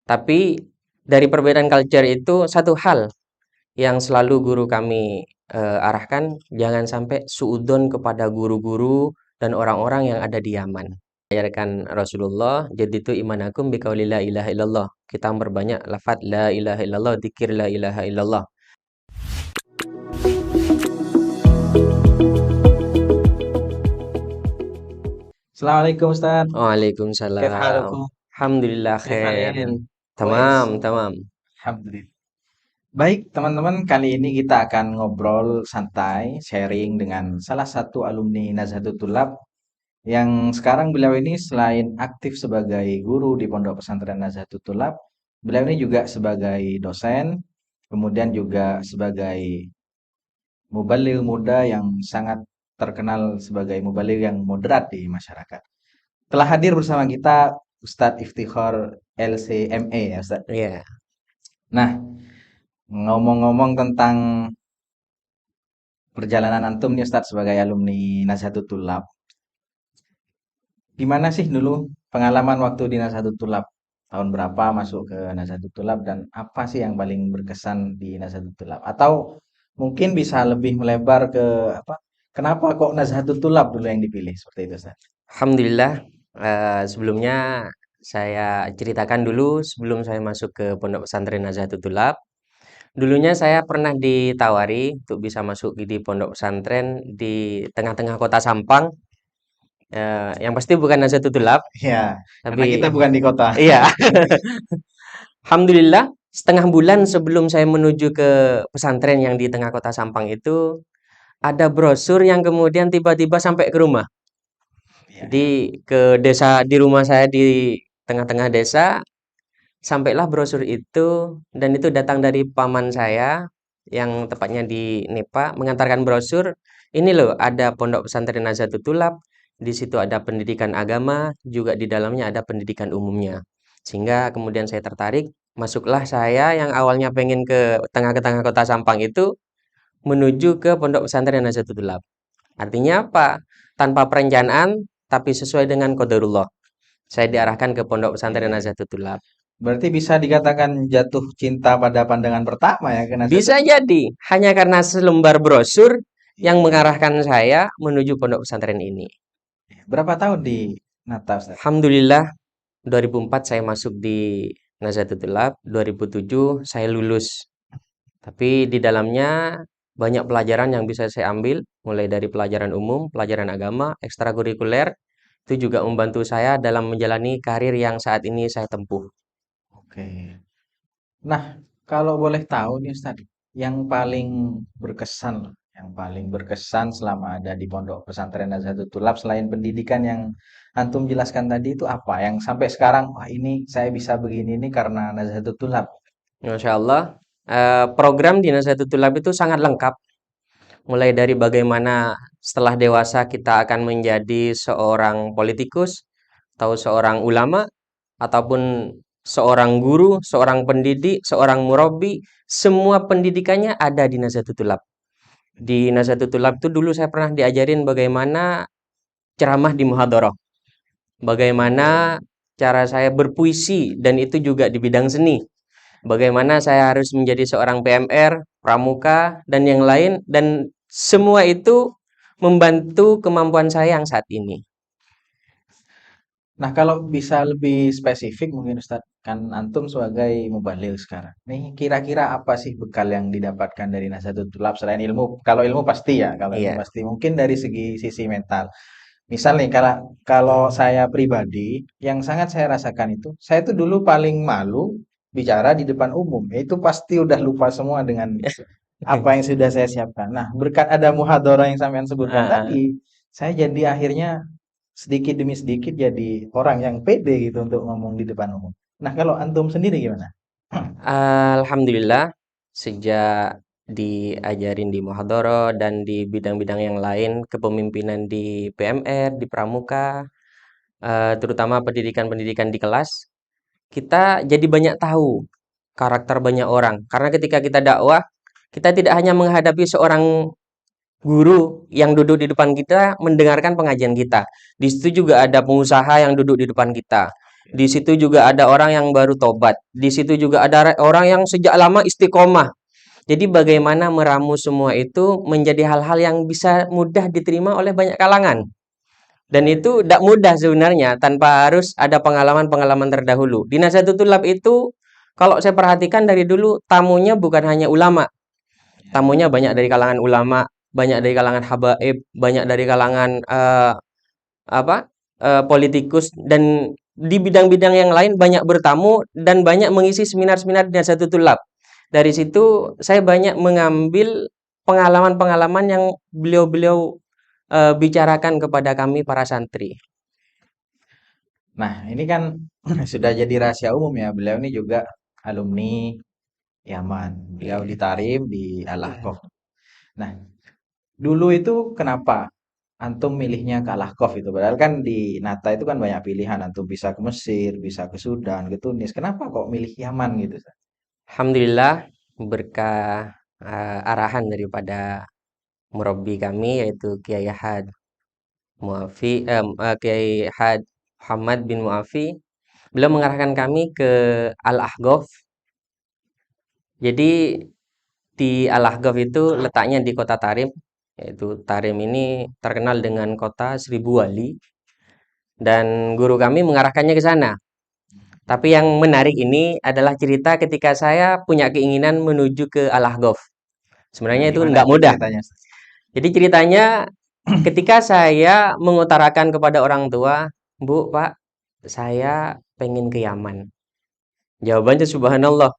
Tapi dari perbedaan culture itu satu hal yang selalu guru kami arahkan, jangan sampai suudzon kepada guru-guru dan orang-orang yang ada di Yaman. Ajarkan Rasulullah, jaditu imanakum biqauli la ilaha illallah. Kita memperbanyak lafaz la ilaha illallah, dzikir la ilaha illallah. Assalamualaikum Ustaz. Kif Waalaikumsalam. halukum? Alhamdulillah Kif khair. halin? Tamam, Kwes. tamam. Alhamdulillah. Baik, teman-teman, kali ini kita akan ngobrol santai, sharing dengan salah satu alumni Nazahatul Tulab yang sekarang beliau ini selain aktif sebagai guru di Pondok Pesantren Nazahatul Tulab, beliau ini juga sebagai dosen, kemudian juga sebagai mubaligh muda yang sangat terkenal sebagai mubaligh yang moderat di masyarakat. Telah hadir bersama kita Ustadz Iftikhar LCMA ya Ustadz. Iya. Nah, ngomong-ngomong tentang perjalanan antum nih Ustadz sebagai alumni Nazahatul Tulab, gimana sih dulu pengalaman waktu di Nazahatul Tulab? Tahun berapa masuk ke Nazahatul Tulab dan apa sih yang paling berkesan di Nazahatul Tulab? Atau mungkin bisa lebih melebar ke apa? Kenapa kok Nazahatul Tulab dulu yang dipilih seperti itu Ustadz? Alhamdulillah, sebelumnya saya ceritakan dulu sebelum saya masuk ke Pondok Pesantren Nazahatul Tulab. Dulunya saya pernah ditawari untuk bisa masuk di pondok pesantren di tengah-tengah kota Sampang, yang pasti bukan Nazahatul Tulab, Ya, karena kita tapi bukan di kota. iya. Alhamdulillah, setengah bulan sebelum saya menuju ke pesantren yang di tengah kota Sampang itu, ada brosur yang kemudian tiba-tiba sampai ke rumah. Ya, Jadi ke desa di rumah saya di tengah-tengah desa, sampailah brosur itu dan itu datang dari paman saya yang tepatnya di Nepa mengantarkan brosur, ini loh ada Pondok Pesantren Nazahatul Tulab, di situ ada pendidikan agama, juga di dalamnya ada pendidikan umumnya. Sehingga kemudian saya tertarik, masuklah saya yang awalnya pengen ke tengah kota Sampang itu menuju ke Pondok Pesantren Nazahatul Tulab. Artinya apa? Tanpa perencanaan, tapi sesuai dengan qadarullah. Saya diarahkan ke Pondok Pesantren oke. Nazahatul Tulab. Berarti bisa dikatakan jatuh cinta pada pandangan pertama ya ke Bisa Nazatul. jadi, hanya karena selembar brosur yang Iya. mengarahkan saya menuju pondok pesantren ini. Berapa tahun di Nata, Ustaz? Alhamdulillah, 2004 saya masuk di Nazatul Tulab, 2007 saya lulus. Tapi di dalamnya banyak pelajaran yang bisa saya ambil, mulai dari pelajaran umum, pelajaran agama, ekstrakurikuler, itu juga membantu saya dalam menjalani karir yang saat ini saya tempuh. Oke. Nah, kalau boleh tahu nih Ustaz, yang paling berkesan, yang paling berkesan selama ada di Pondok Pesantren Nazatul Tulab selain pendidikan yang antum jelaskan tadi itu apa? Yang sampai sekarang, wah ini saya bisa begini ini karena Nazatul Tulab. Masya Allah, program di Nazatul Tulab itu sangat lengkap. Mulai dari bagaimana setelah dewasa kita akan menjadi seorang politikus, atau seorang ulama, ataupun seorang guru, seorang pendidik, seorang murabi, semua pendidikannya ada di Nazatul Tulab. Di Nazatul Tulab itu dulu saya pernah diajarin bagaimana ceramah di muhadharah, bagaimana cara saya berpuisi dan itu juga di bidang seni. Bagaimana saya harus menjadi seorang PMR, pramuka, dan yang lain, dan semua itu membantu kemampuan saya yang saat ini. Nah, kalau bisa lebih spesifik mungkin Ustadz, kan antum sebagai mubalil sekarang. Nih, kira-kira apa sih bekal yang didapatkan dari Nazatul Tulab selain ilmu? Kalau ilmu pasti ya, kalau ilmu Iya. pasti. Mungkin dari segi sisi mental. Misal nih, kalau kalau saya pribadi, yang sangat saya rasakan itu, saya tuh dulu paling malu bicara di depan umum. Itu pasti udah lupa semua dengan apa yang sudah saya siapkan. Nah, berkat ada muhadharah yang sampean sebutkan Ah, tadi, saya jadi akhirnya sedikit demi sedikit jadi orang yang pede gitu untuk ngomong di depan umum. Nah, kalau antum sendiri gimana? Alhamdulillah, sejak diajarin di muhadharah dan di bidang-bidang yang lain, kepemimpinan di PMR, di pramuka, terutama pendidikan-pendidikan di kelas, kita jadi banyak tahu karakter banyak orang. Karena ketika kita dakwah, kita tidak hanya menghadapi seorang guru yang duduk di depan kita mendengarkan pengajian kita. Di situ juga ada pengusaha yang duduk di depan kita. Di situ juga ada orang yang baru tobat. Di situ juga ada orang yang sejak lama istiqomah. Jadi bagaimana meramu semua itu menjadi hal-hal yang bisa mudah diterima oleh banyak kalangan. Dan itu tidak mudah sebenarnya tanpa harus ada pengalaman-pengalaman terdahulu. Di Nahdlatul Tulab itu kalau saya perhatikan dari dulu tamunya bukan hanya ulama. Tamunya banyak dari kalangan ulama, banyak dari kalangan habaib, banyak dari kalangan apa? Politikus dan di bidang-bidang yang lain banyak bertamu dan banyak mengisi seminar-seminar di Nahdlatul Tulab. Dari situ saya banyak mengambil pengalaman-pengalaman yang beliau-beliau bicarakan kepada kami para santri. Nah, ini kan sudah jadi rahasia umum ya. Beliau ini juga alumni Yaman. Beliau Iya. ditarim di Al-Ahqaf. Nah, dulu itu kenapa antum milihnya ke Al-Ahqaf itu? Padahal kan di Nata itu kan banyak pilihan. Antum bisa ke Mesir, bisa ke Sudan, ke Tunis. Kenapa kok milih Yaman gitu, Ustaz? Alhamdulillah berkah arahan daripada murabbi kami yaitu Kiai Had Muafi Kiai Had Muhammad bin Muafi. Beliau mengarahkan kami ke Al-Ahqaf. Jadi di Al-Ahqaf itu letaknya di kota Tarim, yaitu Tarim ini terkenal dengan kota seribu wali dan guru kami mengarahkannya ke sana. Tapi yang menarik ini adalah cerita ketika saya punya keinginan menuju ke Al-Ahqaf. Nah, Sebenarnya itu gimana nggak itu mudah. ceritanya, Ustaz? Jadi ceritanya ketika saya mengutarakan kepada orang tua, Bu, Pak, saya pengen ke Yaman. Jawabannya subhanallah.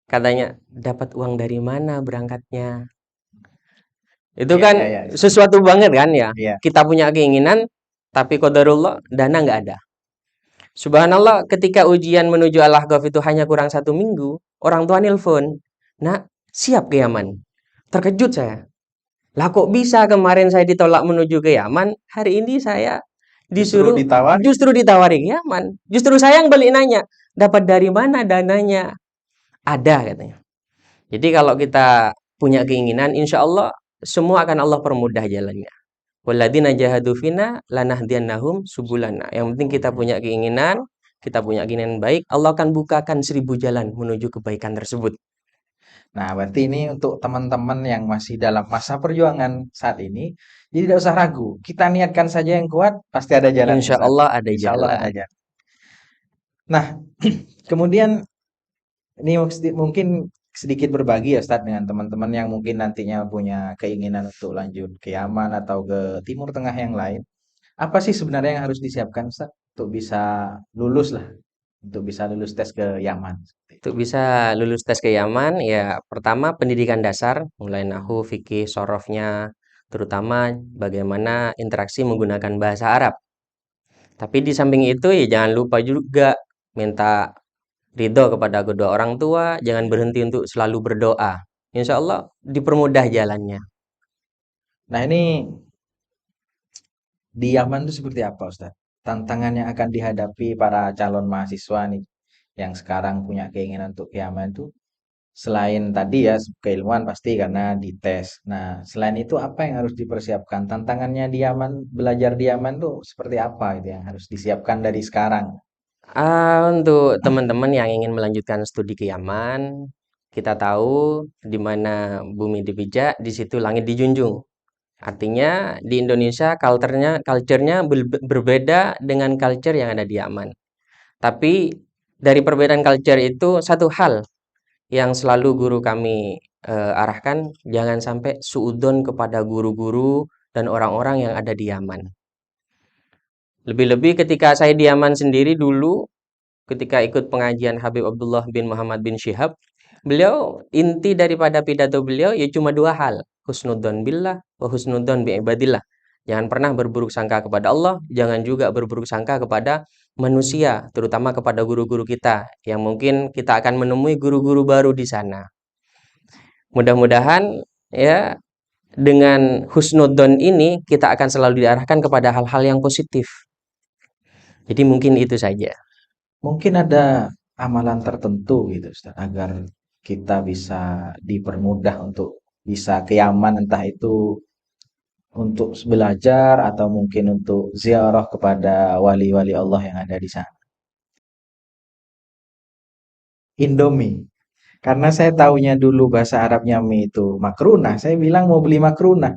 Katanya, dapat uang dari mana berangkatnya? Itu Iya, iya, kan iya. sesuatu banget kan ya. Iya. Kita punya keinginan, tapi qadarullah, dana nggak ada. Subhanallah, ketika ujian menuju Al-Ahqaf itu hanya kurang 1 minggu, orang tua nelpon, nak, siap ke Yaman. Terkejut saya. Lah kok bisa kemarin saya ditolak menuju ke Yaman, hari ini saya Justru disuruh ditawar. justru ditawari ke Yaman. Justru saya yang balik nanya, dapat dari mana dananya? Ada katanya. Jadi kalau kita punya keinginan, insya Allah semua akan Allah permudah jalannya. Walladzina jahadu fina lanahdiyannahum subulana. Yang penting kita punya keinginan, kita punya keinginan baik, Allah akan bukakan 1.000 jalan menuju kebaikan tersebut. Nah, berarti ini untuk teman-teman yang masih dalam masa perjuangan saat ini, jadi tidak usah ragu. Kita niatkan saja yang kuat, pasti ada jalannya, Insya Ustaz. Allah ada Insya Allah ada jalan. jalan. Nah, kemudian ini mungkin sedikit berbagi ya, Ustaz, dengan teman-teman yang mungkin nantinya punya keinginan untuk lanjut ke Yaman atau ke Timur Tengah yang lain. Apa sih sebenarnya yang harus disiapkan, Ustaz, untuk bisa lulus lah, untuk bisa lulus tes ke Yaman? Untuk bisa lulus tes ke Yaman, ya pertama pendidikan dasar, mulai nahu, fikih, sorofnya, terutama bagaimana interaksi menggunakan bahasa Arab. Tapi di samping itu ya jangan lupa juga minta ridho kepada kedua orang tua, jangan berhenti untuk selalu berdoa. Insya Allah dipermudah jalannya. Nah, ini di Yaman itu seperti apa, Ustaz? Tantangan yang akan dihadapi para calon mahasiswa nih yang sekarang punya keinginan untuk ke Yaman itu selain tadi ya keilmuan pasti karena dites. Nah, selain itu apa yang harus dipersiapkan? Tantangannya di Yaman, belajar di Yaman tuh seperti apa itu yang harus disiapkan dari sekarang? Untuk teman-teman yang ingin melanjutkan studi ke Yaman, kita tahu di mana bumi dipijak, di situ langit dijunjung. Artinya di Indonesia culture-nya berbeda dengan culture yang ada di Yaman. Tapi dari perbedaan culture itu satu hal yang selalu guru kami arahkan, jangan sampai suudzon kepada guru-guru dan orang-orang yang ada di Yaman. Lebih-lebih ketika saya di Yaman sendiri dulu, ketika ikut pengajian Habib Abdullah bin Muhammad bin Syihab, beliau inti daripada pidato beliau ya cuma dua hal, husnudzon billah wa husnudzon bi ibadillah. Jangan pernah berburuk sangka kepada Allah, jangan juga berburuk sangka kepada manusia, terutama kepada guru-guru kita yang mungkin kita akan menemui guru-guru baru di sana. Mudah-mudahan ya dengan husnudzon ini kita akan selalu diarahkan kepada hal-hal yang positif. Jadi mungkin itu saja. Mungkin ada amalan tertentu gitu, Ustaz, agar kita bisa dipermudah untuk bisa ke Yaman, entah itu untuk belajar atau mungkin untuk ziarah kepada wali-wali Allah yang ada di sana. Indomie. Karena saya taunya dulu bahasa Arabnya mie itu makrunah, saya bilang mau beli makrunah.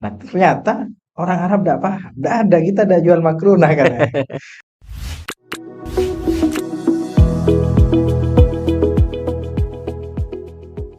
Nah, ternyata orang Arab tidak paham. Tidak ada, kita ada jual makrunah katanya.